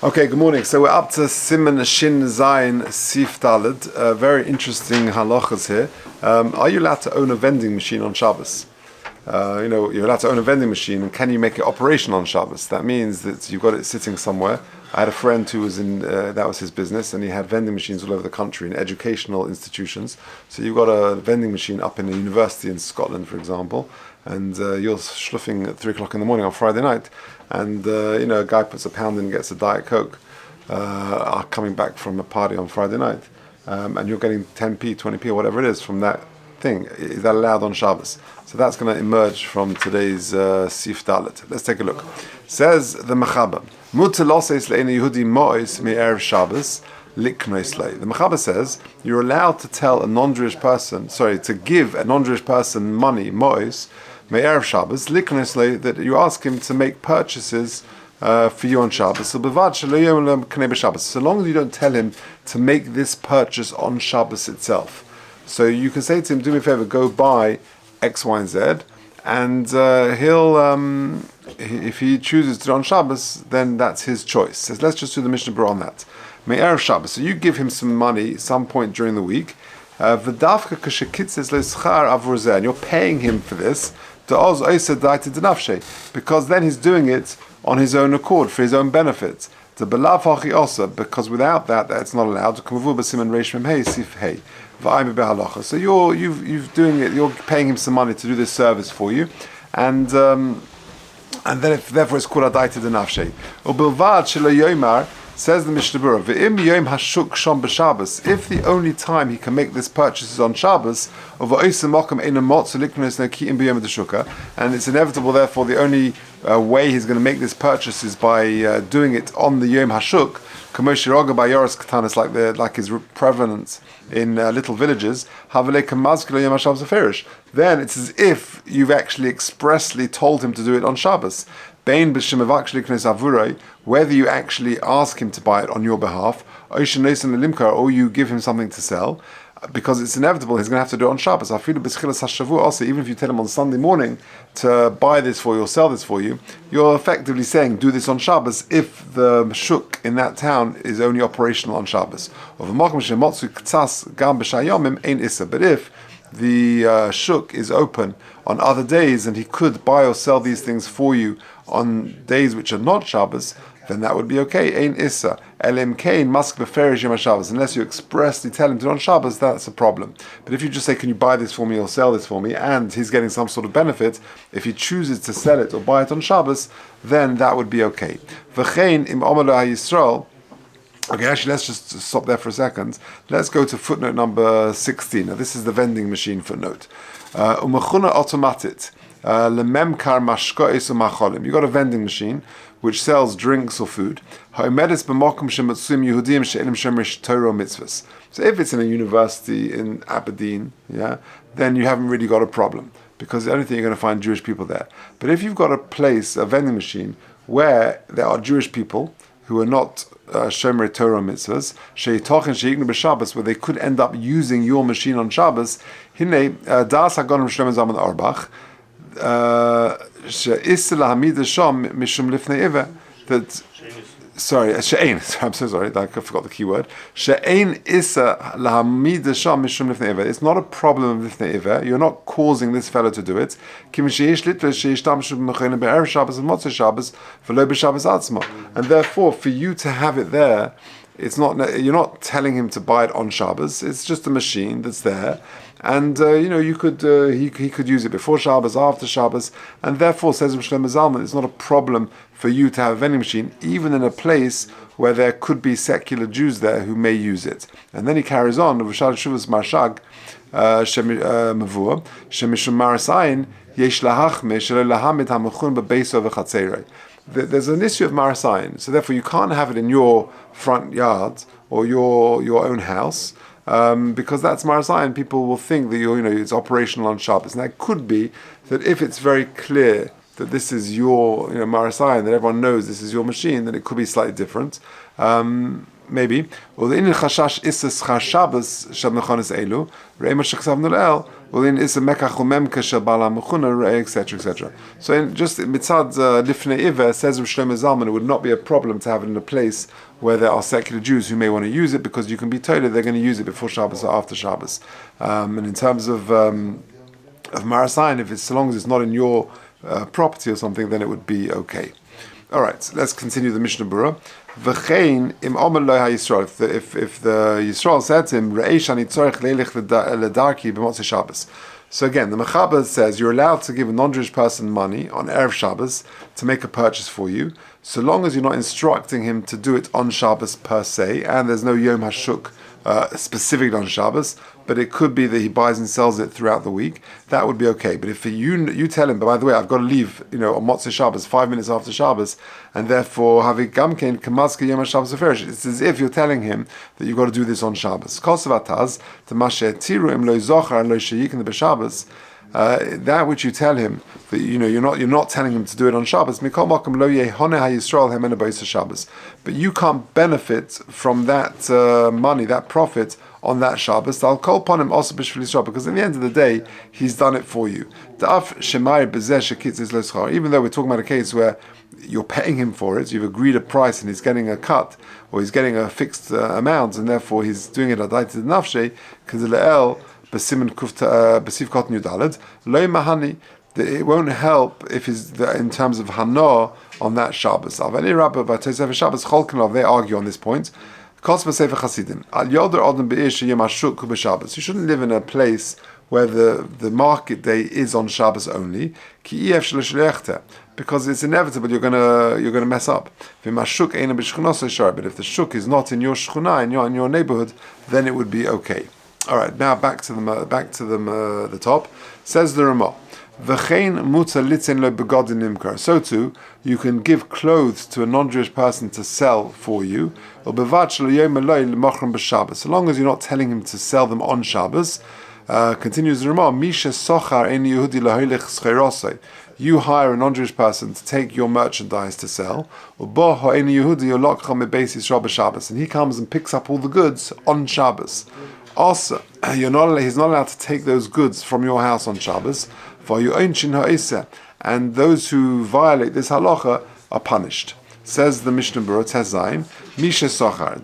Okay, good morning. So we're up to Siman Shin Zayin Sif Daled. Very interesting halachas here. Are you allowed to own a vending machine on Shabbos? You're allowed to own a vending machine, and can you make it operational on Shabbos? That means that you've got it sitting somewhere. I had a friend who was in, that was his business, and he had vending machines all over the country in educational institutions. So you've got a vending machine up in a university in Scotland, for example, and you're schluffing at 3 o'clock in the morning on Friday night, and a guy puts a pound in and gets a Diet Coke, coming back from a party on Friday night, and you're getting 10p, 20p, or whatever it is from that thing. Is that allowed on Shabbos? So that's going to emerge from today's Sif Dalet. Let's take a look. Says the Mechaber, Mutter loses le'ene Yehudi mo'is me'erev Shabbos liknois lei. The Mechaber says you're allowed to tell a non-Jewish person, to give a non-Jewish person money, mo'is, me'erev Shabbos liknois lei, that you ask him to make purchases for you on Shabbos. So long as you don't tell him to make this purchase on Shabbos itself. So you can say to him, do me a favor, go buy X, Y, and Z, and he'll, if he chooses to do on Shabbos, then that's his choice. So let's just do the Mishnah Berurah on that. Me'erev Shabbos. So you give him some money some point during the week, and you're paying him for this, because then he's doing it on his own accord, for his own benefit. Because without that, that's not allowed. So you're doing it. You're paying him some money to do this service for you, and then therefore it's called adaita denafshe. Ubilvad shelo yomar, says the Mishnah Berurah, ve'im yom hashuk shom b'Shabbos. If the only time he can make this purchase is on Shabbos, and it's inevitable, therefore the only way he's going to make this purchase is by doing it on the Yom Hashuk, like is prevalent in little villages. Then it's as if you've actually expressly told him to do it on Shabbos. Whether you actually ask him to buy it on your behalf, or you give him something to sell, because it's inevitable he's going to have to do it on Shabbos. Also, even if you tell him on Sunday morning to buy this for you or sell this for you, you're effectively saying do this on Shabbos if the shuk in that town is only operational on Shabbos. But if the shuk is open on other days and he could buy or sell these things for you on days which are not Shabbos, then that would be okay. Ein issa. Unless you expressly tell him to do on Shabbos, that's a problem. But if you just say, can you buy this for me or sell this for me, and he's getting some sort of benefit, if he chooses to sell it or buy it on Shabbos, then that would be okay. Okay, actually, let's just stop there for a second. Let's go to footnote number 16. Now, this is the vending machine footnote. Umachuna automatit. You've got a vending machine which sells drinks or food. So if it's in a university in Aberdeen, then you haven't really got a problem, because the only thing you're going to find Jewish people there. But if you've got a vending machine where there are Jewish people who are not Shomer Torah mitzvahs, where they could end up using your machine on Shabbos, I'm so sorry, I forgot the key word. It's not a problem of lifnei iver. You're not causing this fellow to do it. And therefore, for you to have it there, it's not. You're not telling him to buy it on Shabbos. It's just a machine that's there, and you could he could use it before Shabbos, after Shabbos, and therefore, says Rav Shlomo Zalman, it's not a problem for you to have a vending machine, even in a place where there could be secular Jews there who may use it. And then he carries on. There's an issue of marasayin, so therefore you can't have it in your front yard or your own house, because that's marasayin. People will think that it's operational on Shabbos. And that could be that if it's very clear that this is your, Marasai, and that everyone knows this is your machine, then it could be slightly different. Maybe. Well, in chashash isas Shabbos shel mechonis elu, re'ema shechsavnu le'el. Well, in isa mekach umemka shel bala mechuna, etc., etc. So, in just mitzad lifnei iver says Rav Shlomo Zalman, it would not be a problem to have it in a place where there are secular Jews who may want to use it, because you can be told they're going to use it before Shabbos or after Shabbos. And in terms of Marasayan, if it's so long as it's not in your property or something, then it would be okay. All right, so let's continue the Mishnah Berurah. V'chein im omer lo ha-Yisrael. If the Yisrael said to him, Re'esh ani tzorech leilech ledarki b'motzei Shabbos. So again, the Mechaber says you're allowed to give a non-Jewish person money on Erev Shabbos to make a purchase for you, so long as you're not instructing him to do it on Shabbos per se, and there's no Yom HaShuk specific on Shabbos, but it could be that he buys and sells it throughout the week. That would be okay. But if you tell him, but by the way, I've got to leave, on Motzei Shabbos 5 minutes after Shabbos, and therefore having gamkein kamaska yom Shabbos aferish, it's as if you're telling him that you've got to do this on Shabbos. Kosavataz to mashe tiru im lo zochar lo sheyikin b'Shabbos. That which you tell him that you're not telling him to do it on Shabbos. Mikol makom lo yehoneh haYisrael hemena b'Yisrael Shabbos. But you can't benefit from that money, that profit on that Shabbos. I'll call upon him also b'shvil Yisrael, because at the end of the day, he's done it for you. Da'af shemai b'zeh shekitz lo schar. Even though we're talking about a case where you're paying him for it, you've agreed a price and he's getting a cut, or he's getting a fixed amount, and therefore he's doing it adaita nafshe k'zele'el. B'siman b'sif kot nudalad lo mahani. It won't help if he's in terms of hana on that Shabbos. Avani Rabbi v'Tosefes Shabbos cholkanov, they argue on this point. Kos b'sefer Chasidim al yoder odem be'ir sheyem hashuk b'Shabbos. You shouldn't live in a place where the market day is on Shabbos only. Ki ef shelo shlechte, because it's inevitable you're gonna mess up. V'mashuk eina b'shchunos shar. But if the shuk is not in your shchuna, in your neighborhood, then it would be okay. All right, now back to the top. Says the Ramah, "V'chein mutar litzen lo begodin nimkar." So too, you can give clothes to a non-Jewish person to sell for you. Or bevad shelo yom eloi l'mochram b'Shabbos. So long as you're not telling him to sell them on Shabbos. Continues the Ramah, "Misha sochar ein Yehudi laholich scherosei." You hire a non-Jewish person to take your merchandise to sell. And he comes and picks up all the goods on Shabbos. Also, he's not allowed to take those goods from your house on Shabbos. And those who violate this halacha are punished. Says the Mishnah Berurah Tezayin, Misha Sochar.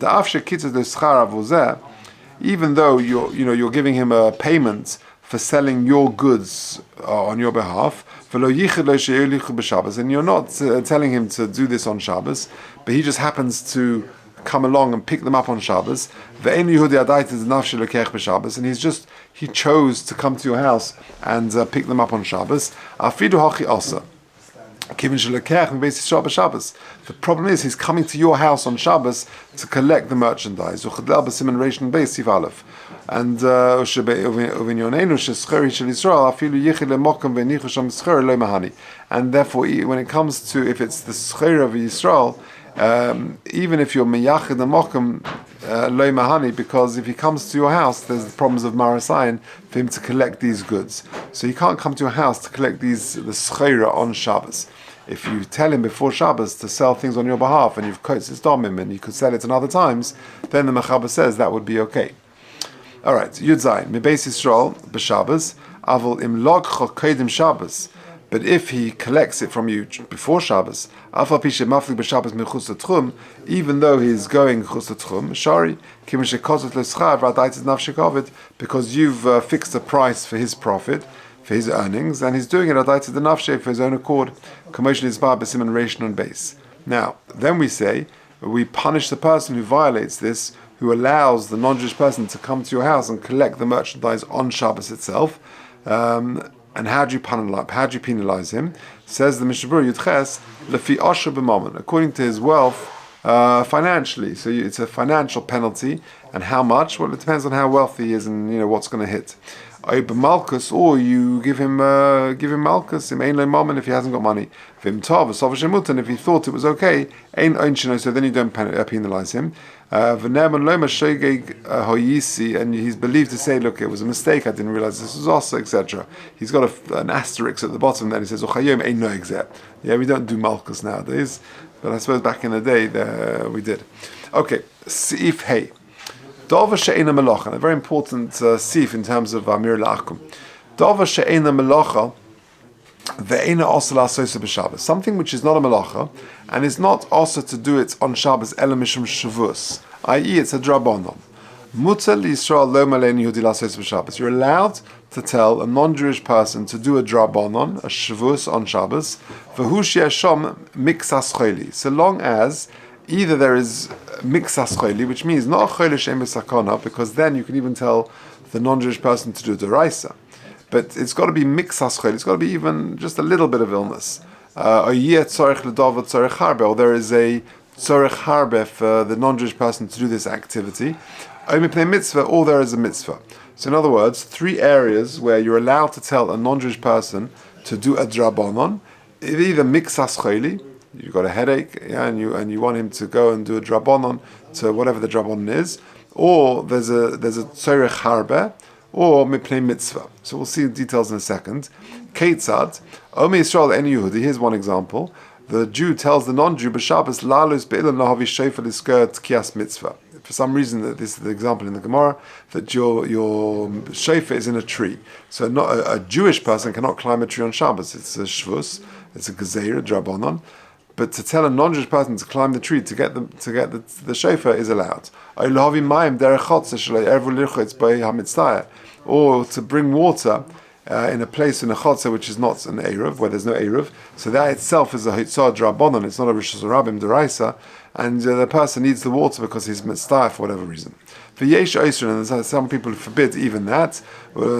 Even though you're giving him a payment for selling your goods on your behalf, and you're not telling him to do this on Shabbos, but he just happens to come along and pick them up on Shabbos, and he chose to come to your house and pick them up on Shabbos. The problem is he's coming to your house on Shabbos to collect the merchandise. And and therefore, when it comes to, if it's the schir of Yisrael, even if you're meyachid the mokum loy mahani, because if he comes to your house, there's the problems of marasayin for him to collect these goods. So you can't come to your house to collect the schira on Shabbos. If you tell him before Shabbos to sell things on your behalf, and you've quoted his domim, and you could sell it in other times, then the Mechaber says that would be okay. All right, Yud Zayin Mibeis Yisrael b'Shabbos avol im log chokedim Shabbos. But if he collects it from you before Shabbos, even though he's going chus l'tchum, because you've fixed a price for his profit, for his earnings, and he's doing it for his own accord. Now, then we say, we punish the person who violates this, who allows the non-Jewish person to come to your house and collect the merchandise on Shabbos itself. And how do you penalize him? Says the Mishnah Berurah Yudches, lefi osher b'mammon, according to his wealth, financially. So it's a financial penalty, and how much? Well, it depends on how wealthy he is and what's going to hit. Malchus, or you give him malchus, im ein lo mammon, if he hasn't got money. Vim tov, and if he thought it was okay, ein so then you don't penalize him. And he's believed to say, look, it was a mistake, I didn't realize this was also, etc. He's got an asterisk at the bottom, then he says, yeah, we don't do malchus nowadays, but I suppose back in the day we did. Okay, Sif Hey. Dova she'ena melacha, a very important sif in terms of Amir La'akum. Dova she'ena melacha, ve'ena also la'asosa b'Shabbos. Something which is not a melacha, and is not also to do it on Shabbos, ela mishum shavus, i.e. it's a drabonon. Mutar l'Yisrael lo malein Yehudi la'asosa b'Shabbos. You're allowed to tell a non-Jewish person to do a drabonon, a shavus on Shabbos, v'hu she'ashom miksas choli, so long as either there is miksas choli, which means not a choli she'em b'sakona, because then you can even tell the non-Jewish person to do deraisa. But it's got to be miksas choli, it's got to be even just a little bit of illness. Or there is a tzorech harbe for the non-Jewish person to do this activity. Or there is a mitzvah. So in other words, 3 areas where you're allowed to tell a non-Jewish person to do a drabonon, either miksas choli, you've got a headache, yeah, and you want him to go and do a drabonon to whatever the drabonon is, or there's a tzorech harbe, or mipnei mitzvah. So we'll see the details in a second. Keitzad, Omi Yisrael en Yehudi. Here's one example. The Jew tells the non-Jew, b'Shabbos lalus be'ilan lahavi shofar l'sker tkiyas mitzvah. For some reason, this is the example in the Gemara, that your shofar is in a tree. So not a Jewish person cannot climb a tree on Shabbos. It's a shvus, it's a gezeira, drabonon. But to tell a non-Jewish person to climb the tree to get the shofar is allowed. Or to bring water in a place in a chotzer which is not an eruv, where there's no eruv. So that itself is a hitzah drabonon. It's not a rishus rabim deraisa, and the person needs the water because he's mitzvah for whatever reason. For yesh oisrin, and there's some people who forbid even that.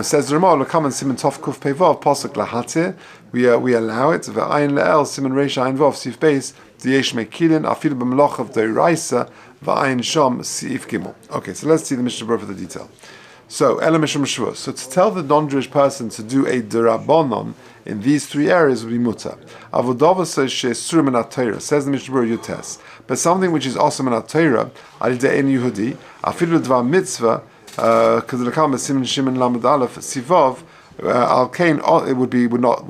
Says the Ramah, "Come and siman tov kuf pevav pasuk lahatir." We allow it. V'ayin le'el siman reish ayin vav sif beis diyesh mekilin afil b'mlochav deiraisa v'ayin sham sif gimel. Okay, so let's see the Mishnah Berurah for the detail. So, Ela Mishum Shavuos. So to tell the non-Jewish person to do a derabonon in these 3 areas would be mutar. Avodava says she'esur min ha-Torah, says the Mishnah Berurah Yutes. But something which is also min ha-Torah, al-yidei en Yehudi, afilu dvar mitzvah, k'delakam b'simin shimin lamed aleph, sivov, al-kain, it would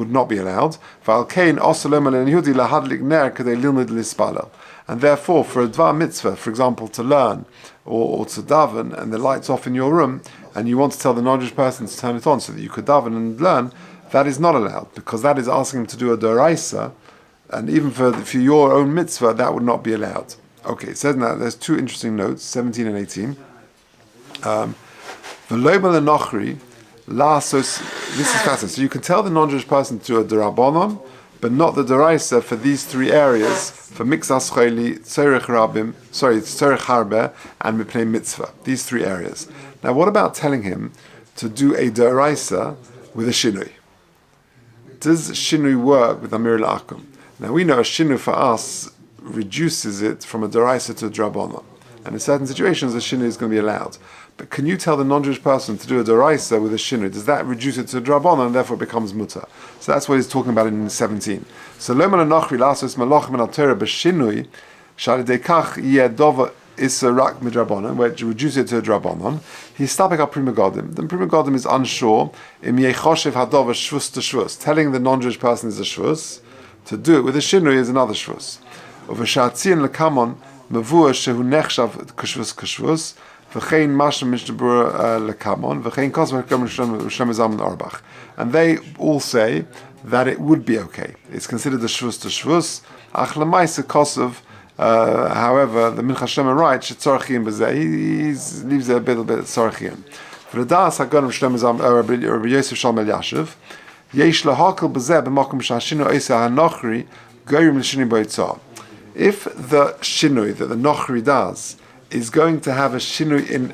not be allowed. V'al-kain osalom al-en Yehudi lahadlik ner k'dei lilmid lispalel. And therefore, for a dvar mitzvah, for example, to learn or to daven, and the light's off in your room, and you want to tell the non-Jewish person to turn it on so that you could daven and learn, that is not allowed, because that is asking him to do a doraisa, and even for your own mitzvah, that would not be allowed. Okay, it says now, there's 2 interesting notes, 17 and 18. This is fascinating. So you can tell the non-Jewish person to do a derabonon, but not the deraisa for these 3 areas, for miksas choli, tzorech harbe, and mipnei mitzvah. These 3 areas. Now, what about telling him to do a deraisa with a shinui? Does shinui work with Amir La'akum? Now, we know a shinui for us reduces it from a deraisa to a drabonon. And in certain situations, a shinui is going to be allowed. But can you tell the non-Jewish person to do a deraisa with a shinui? Does that reduce it to a drabonon and therefore it becomes mutar? So that's what he's talking about in 17. So loman anochri lasos malach min al-Torah b'shinui shalidei kach yeh dova issa rak midrabonon, where to reduce it to a drabonon. He's stopping up prima godim. The prima godim is unsure im yechoshev hadova shvus to shvus. Telling the non-Jewish person is a shvus. To do it with a shinui is another shvus. Uv'shatziin lekamon mavua shehu nechshav kashvus v'chein masham Mishnah Berurah lekamon v'chein kosver Shem Zaman Orach. And they all say that it would be okay. It's considered a shvus to shvus. Ach lemaisa kosov. However, the Mincha Shema writes shetzorchim b'zeh. He leaves it a bit tzorchim. For the das hagon of Shem Zaman Rabbi Yosef Shalom Elyashiv, yesh lahakel b'zeh b'makom shashinu eisa hanochri goyim l'shinui b'yitzah. If the shinui that the nochri does is going to have a shinui in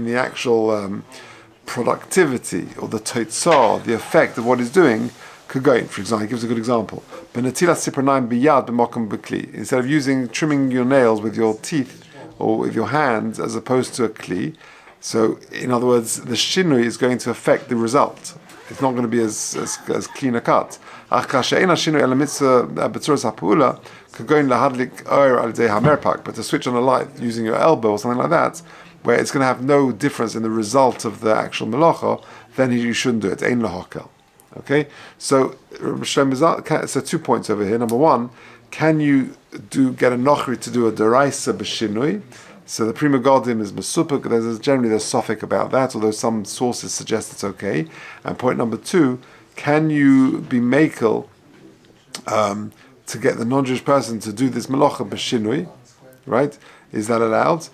the actual productivity or the toitzah, the effect of what he's doing, could go in. For example, he gives a good example. Instead of trimming your nails with your teeth or with your hands as opposed to a kli, so in other words, the shinui is going to affect the result. It's not going to be as clean a cut. But but to switch on a light using your elbow or something like that, where it's going to have no difference in the result of the actual melacha, then you shouldn't do it. Ein lahakel. Okay, so 2 points over here. Number one, can you get a nochri to do a deraisa b'shinui? So the prima godim is mesupuk. There's generally the suffix about that, although some sources suggest it's okay. And point number two, can you be makel to get the non-Jewish person to do this melacha b'shinui? Right? Is that allowed?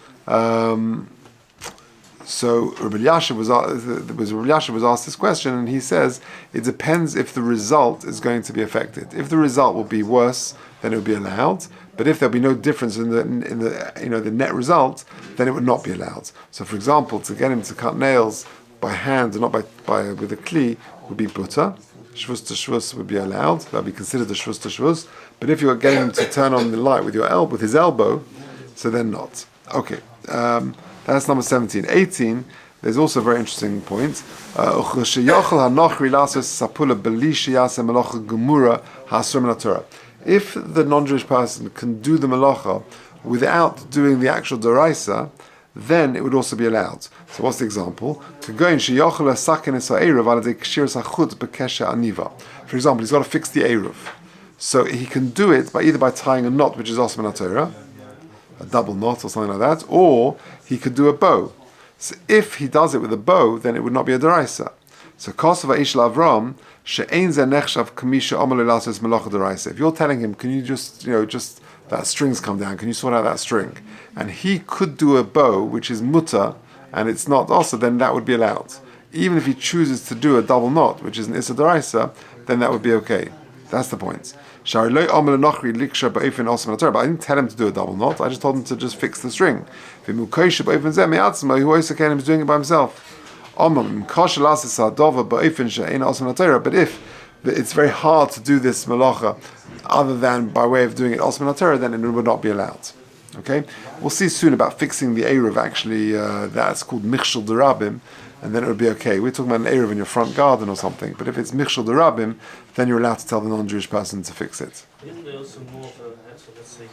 So Rabbi Yasha was asked this question, and he says it depends if the result is going to be affected. If the result will be worse, then it will be allowed. But if there'll be no difference in the net result, then it would not be allowed. So, for example, to get him to cut nails by hand and not by with a kli would be butter. Shvus to shvus would be allowed. That would be considered a shvus to shvus. But if you're getting him to turn on the light with his elbow, so then not. Okay. That's number 17. 18, there's also a very interesting point. If the non-Jewish person can do the melacha without doing the actual deraisa, then it would also be allowed. So what's the example? For example, he's got to fix the eruv. So he can do it either by tying a knot, which is osman HaTorah, a double knot or something like that, or he could do a bow. So if he does it with a bow, then it would not be a deraisa. So Kosova Ish Lavram she'ein ze nechshav kamisha amal elasos melacha deraisa. If you're telling him, can you just that string's come down, can you sort out that string? And he could do a bow, which is mutter, and it's not also, then that would be allowed. Even if he chooses to do a double knot, which is an issa deraisa, then that would be okay. That's the point. But I didn't tell him to do a double knot. I just told him to just fix the string. He was doing it by himself. But if it's very hard to do this melacha other than by way of doing it osman HaTorah, then it would not be allowed. Okay, we'll see soon about fixing the eruv. Actually, that's called michshel derabim, and then it would be okay. We're talking about an eruv in your front garden or something. But if it's michshel derabim, then you're allowed to tell the non-Jewish person to fix it. Isn't there also more of a hassle, let's say, to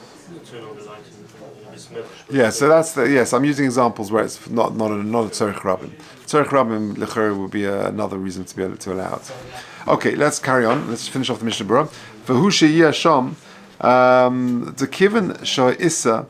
turn on the light in this method? Yeah, so that's yes. I'm using examples where it's not a tzorich rabbim. Tzorich rabbim lechor would be another reason to be able to allow it. Okay, let's carry on. Let's finish off the Mishnah Berurah. For hu sheyeh sham, the kiven shoy issa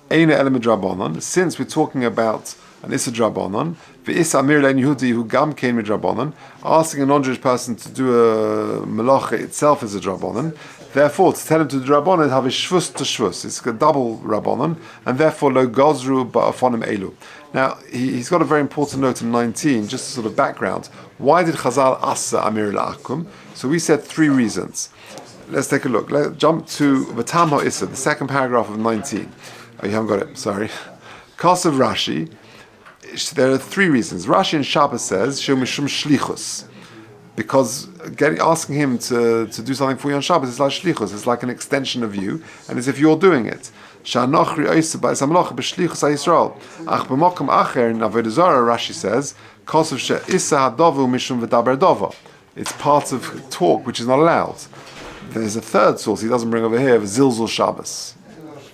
eina elam midrabanan. Since we're talking about an issa drabanan, the issa amir lein Yehudi who gam came midrabanan, asking a non-Jewish person to do a melacha itself is a drabanan. Therefore, to tell him to do drabanan, have a shvus to shvus. It's a double rabbanon, and therefore lo gozru ba'afonim elu. Now, he's got a very important note in 19, just a sort of background. Why did Chazal asa amir la'akum? So we said 3 reasons. Let's take a look. Let's jump to V'tam ha'issa, the second paragraph of 19. Oh, you haven't got it, sorry. Kasav Rashi, there are 3 reasons. Rashi in Shabbos says, Shu mishum shlichus. Because asking him to do something for you on Shabbos is like shlichus, it's like an extension of you, and as if you're doing it. Rashi says, it's part of talk which is not allowed. There's a third source he doesn't bring over here of Zilzul Shabbos.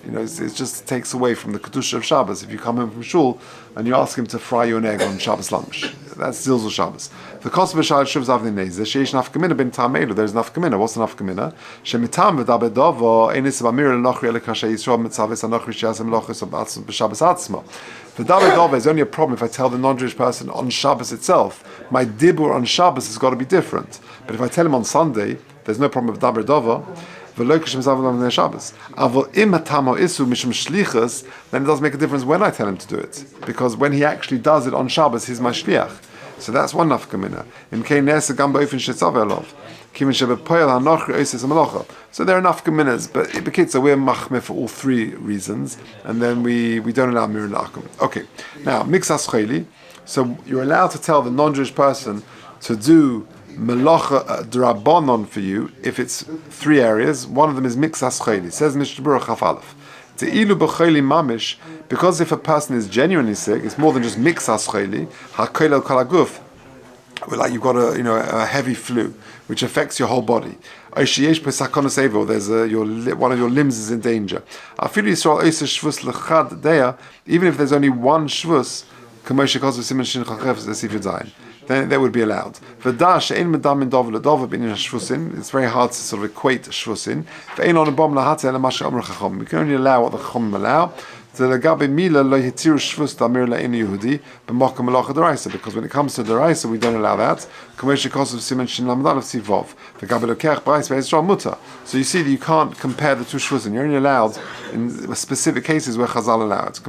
It just takes away from the Kedusha of Shabbos. If you come in from shul and you ask him to fry you an egg on Shabbos lunch, that's Zilzul Shabbos. The cost of a shayl shuvs avnei neza sheish nafkamina bin tamelu. There's nafkamina. What's the nafkamina? Shemitam v'dabedovo enis b'amir l'nochri elekashay yisrael mitzaves anochri sheyasem lochus b'Shabbos atzma. The dabedovo is only a problem if I tell the non-Jewish person on Shabbos itself. My dibur on Shabbos has got to be different. But if I tell him on Sunday, there's no problem with dabedovo. Then it doesn't make a difference when I tell him to do it, because when he actually does it on Shabbos, he's my shliach. So that's one nafkamina. So there are nafkaminas, but so we're machmeh for all 3 reasons, and then we don't allow mir lakum. Okay, now mixas chayli. So you're allowed to tell the non-Jewish person to do melacha drabanon for you if it's 3 areas. One of them is mixas chayli. Says Mishnah Berurah Chaf Aleph. Te'ilu b'chayli mamish, because if a person is genuinely sick, it's more than just mixas chayli. Hakoil al kalaguf like you've got a heavy flu, which affects your whole body. There's one of your limbs is in danger. Even if there's only one shvus, then that would be allowed. It's very hard to sort of equate shvusin. We can only allow what the Chacham allow. Because when it comes to deraisa, we don't allow that. So you see that you can't compare the two shvusin. You're only allowed in specific cases where Chazal allow it.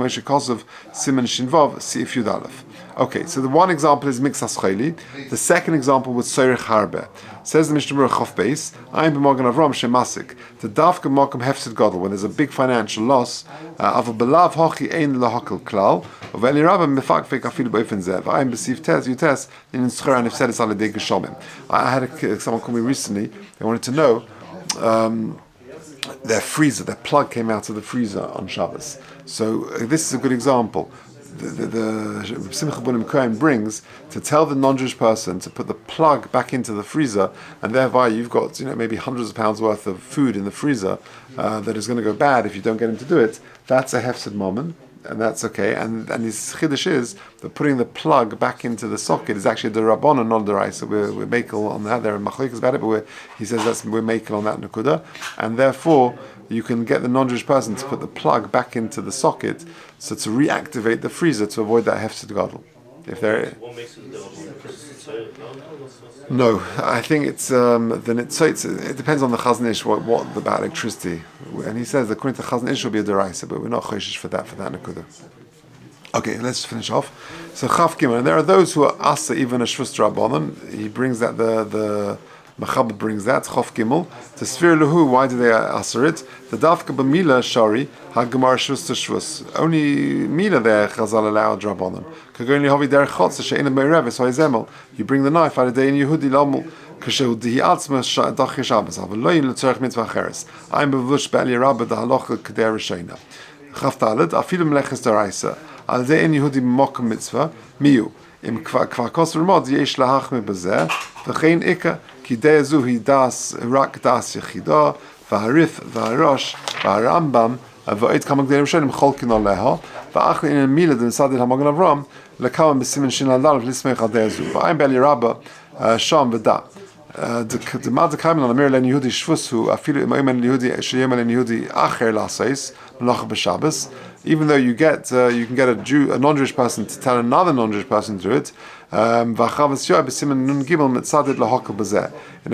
Okay, so the one example is mixas chayli. The second example was soirich harbe. Says the Mishnah Berurah Chof Beis, Ayin b'magen avram shemasik. The dafka makom hefsid gadol, when there's a big financial loss, av belav hochi ein lahakol klal, of eli rabba mefakfek afilu b'ofen zeh. V'ayin b'siv tes yutes in schor and ifsedis al yedei geshomim. I had someone call me recently. They wanted to know their freezer, their plug came out of the freezer on Shabbos. So this is a good example. The Simcha Bunim Chaim brings to tell the non-Jewish person to put the plug back into the freezer, and thereby you've got maybe hundreds of pounds worth of food in the freezer that is going to go bad if you don't get him to do it. That's a hefsed moment, and that's okay. And his chiddush is that putting the plug back into the socket is actually the Rabbanon, not the Raisa. We're makel on that. There are machlokas about it, but he says we're makel on that nakuda, and therefore you can get the non-Jewish person to put the plug back into the socket, so to reactivate the freezer to avoid that hefsed gadol. If there, What makes it the no, I think it's then it depends on the Chazon Ish what about electricity, and he says according to Chazon Ish will be a deraisa, but we're not choishish for that nakuda. Okay, let's finish off. So Chaf Gimel, and there are those who are asa even a shvus drabanan. He brings that the Machabed brings that Chaf Gimel to Sfir Lahu. Why do they answer it? The Dafka b'Mila Shari Hagamar Shvus to Shvus. Only Mila there Chazal allow drabanan. Kagoni Havi Der Chotz She'ena Meireves Ha'izemel. You bring the knife out of day in Yehudi Lamul. Kasheudi Atzma Dach Shabbos. Avaloyin L'Tzarech Mitzvah Cheres. I'm bevush Be'ali Rabba the Halacha Keder Rishayna. Chaf Dalet Afilim Leches Daraisa. Al day in Yehudi Mokum Mitzvah Miu. Im Kvakos Ramad Yesh Lahachme Bezeh. V'chein Ika. Kidei Zuhi Das Rak Das Yechidah V'harif V'harosh V'harambam V'oid Kamak Derim Shonim Cholkin Aleha V'achli in Mila Dem Sadid HaMagen Avram Lekawam B'simen Shin Al-Dalef Lismech Al Dezu V'ayim Beli Rabba Sham V'da the Mad Kaimel on Amir Len Yehudi Shvusu Afilu Im Omen Yehudi Sheyem Len Yehudi Acher Lasais Melach B'Shabbos. Even though you can get a non-Jewish person to tell another non-Jewish person to do it. In the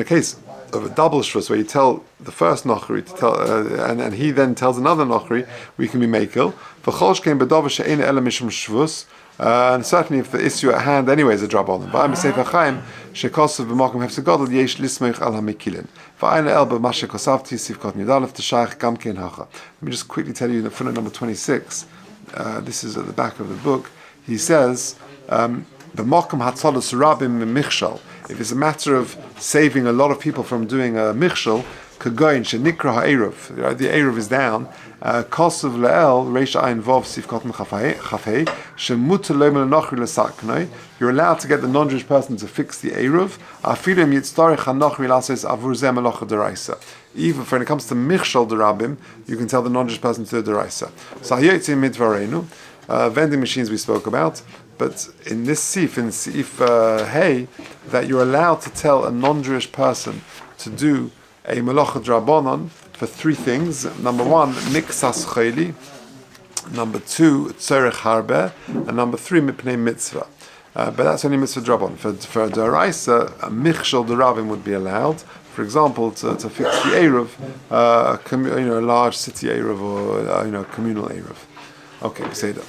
case of a double shvus where you tell the first nochri to tell, and he then tells another nochri, we can be mekel. And certainly if the issue at hand anyway is a drabon. Let me just quickly tell you in the footnote number 26. This is at the back of the book. He says, if it's a matter of saving a lot of people from doing a michshel, the Eruv is down. Kosav le'el reish ayin vov sifkot chafei shemuter lo'mel nochri l'saknoi. You're allowed to get the non-Jewish person to fix the Eruv. Afilim yitztarich hanochri lases avur zeh melocha deraisa. Even when it comes to michshel derabim, you can tell the non-Jewish person to do deraisa. So hayotzim midvarenu, vending machines we spoke about. But in this sif, hey, that you're allowed to tell a non-Jewish person to do a melacha drabanan for three things. Number one, mixas chayli. Number two, tzorech harbe. And number three, mipnei mitzvah. But that's only mitzvah drabanan. For a deraisa, a michshel derabim would be allowed. For example, to fix the Eruv, a large city Eruv or communal Eruv. Okay, we say that.